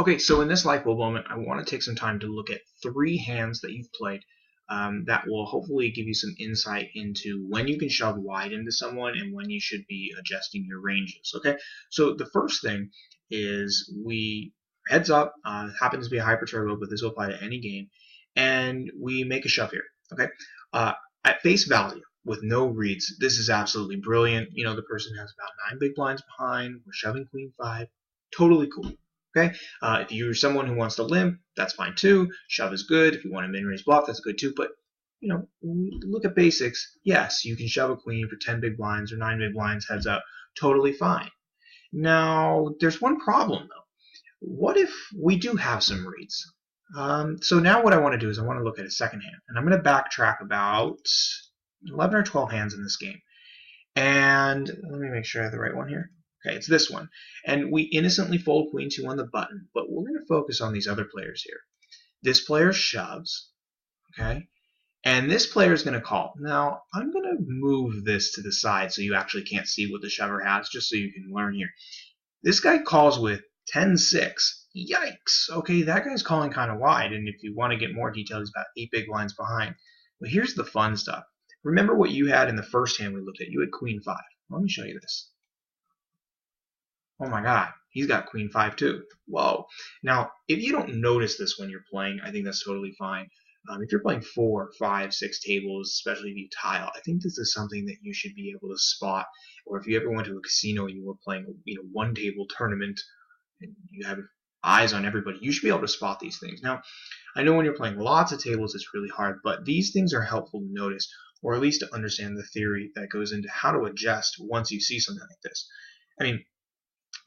Okay, so in this light bulb moment, I want to take some time to look at three hands that you've played that will hopefully give you some insight into when you can shove wide into someone and when you should be adjusting your ranges. Okay, so the first thing is heads up, happens to be a hyper turbo, but this will apply to any game, and we make a shove here. Okay, uh, at face value with no reads, this is absolutely brilliant. You know, the person has about 9 big blinds behind. We're shoving queen 5. Totally cool. Okay, if you're someone who wants to limp, that's fine too. Shove is good. If you want to min-raise bluff, that's good too. But you know, look at basics. Yes, you can shove a queen for 10 big blinds or 9 big blinds heads up. Totally fine. Now, there's one problem though. What if we do have some reads? So now what I want to do is I want to look at a second hand, and I'm going to backtrack about 11 or 12 hands in this game. And let me make sure I have the right one here. Okay, it's this one. And we innocently fold queen 2 on the button, but we're going to focus on these other players here. This player shoves, okay? And this player is going to call. Now, I'm going to move this to the side so you actually can't see what the shover has, just so you can learn here. This guy calls with 10-6. Yikes! Okay, that guy's calling kind of wide, and if you want to get more detail, he's about 8 big blinds behind. But here's the fun stuff. Remember what you had in the first hand we looked at. You had queen 5. Let me show you this. Oh my god, he's got queen 5 too. Whoa. Now, if you don't notice this when you're playing, I think that's totally fine. If you're playing 4, 5, 6 tables, especially if you tile, I think this is something that you should be able to spot. Or if you ever went to a casino and you were playing one table tournament and you have eyes on everybody, you should be able to spot these things. Now, I know when you're playing lots of tables it's really hard, but these things are helpful to notice, or at least to understand the theory that goes into how to adjust once you see something like this. I mean,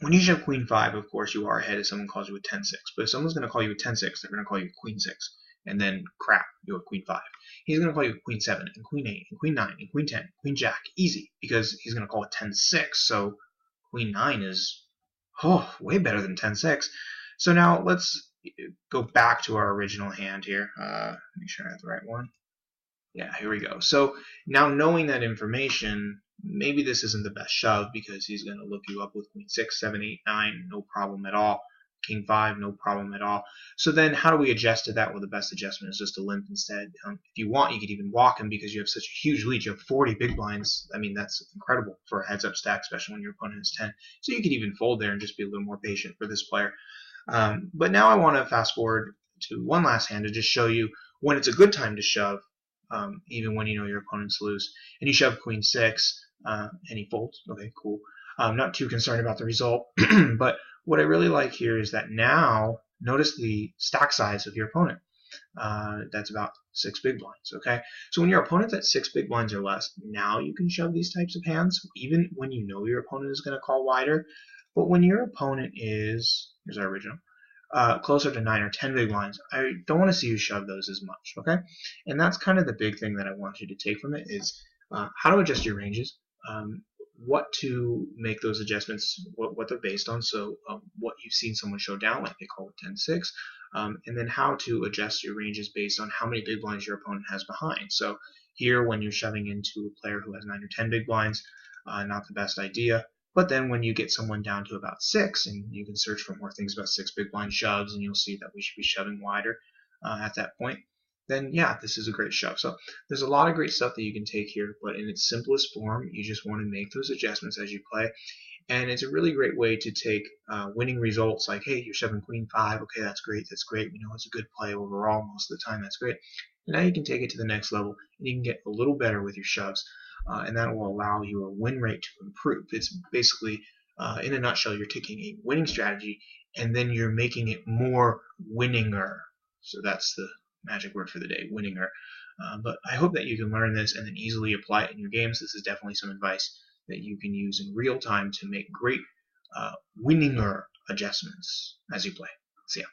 when you shove queen 5, of course, you are ahead if someone calls you a 10-6. But if someone's going to call you a 10-6, they're going to call you queen 6. And then, crap, you have queen 5. He's going to call you queen 7, and queen 8, and queen 9, and queen 10, queen jack. Easy, because he's going to call it 10-6. So queen 9 is, way better than 10-6. So now let's go back to our original hand here. Make sure I have the right one. Yeah, here we go. So now knowing that information, maybe this isn't the best shove because he's going to look you up with queen 6, 7, 8, 9, no problem at all. King 5, no problem at all. So then how do we adjust to that? Well, the best adjustment is just to limp instead. If you want, you could even walk him because you have such a huge lead. You have 40 big blinds. I mean, that's incredible for a heads-up stack, especially when your opponent is 10. So you could even fold there and just be a little more patient for this player. But now I want to fast forward to one last hand to just show you when it's a good time to shove, even when you know your opponent's loose. And you shove queen 6, and he folds. Okay, cool. I'm not too concerned about the result, but what I really like here is that now, notice the stack size of your opponent. That's about 6 big blinds, okay? So when your opponent's at 6 big blinds or less, now you can shove these types of hands, even when you know your opponent is going to call wider. But when your opponent is, here's our original, closer to 9 or 10 big blinds, I don't want to see you shove those as much, okay? And that's kind of the big thing that I want you to take from it is how to adjust your ranges, what to make those adjustments, what they're based on, so what you've seen someone show down, like they call it 10-6, and then how to adjust your ranges based on how many big blinds your opponent has behind. So here, when you're shoving into a player who has 9 or 10 big blinds, not the best idea. But then when you get someone down to about 6, and you can search for more things about 6 big blind shoves, and you'll see that we should be shoving wider at that point, then yeah, this is a great shove. So there's a lot of great stuff that you can take here, but in its simplest form, you just want to make those adjustments as you play. And it's a really great way to take winning results like, hey, you're shoving queen 5, okay, that's great, we know it's a good play overall most of the time, that's great. And now you can take it to the next level, and you can get a little better with your shoves. And that will allow your win rate to improve. It's basically, in a nutshell, you're taking a winning strategy and then you're making it more winninger. So that's the magic word for the day, winninger. But I hope that you can learn this and then easily apply it in your games. This is definitely some advice that you can use in real time to make great winninger adjustments as you play. See ya.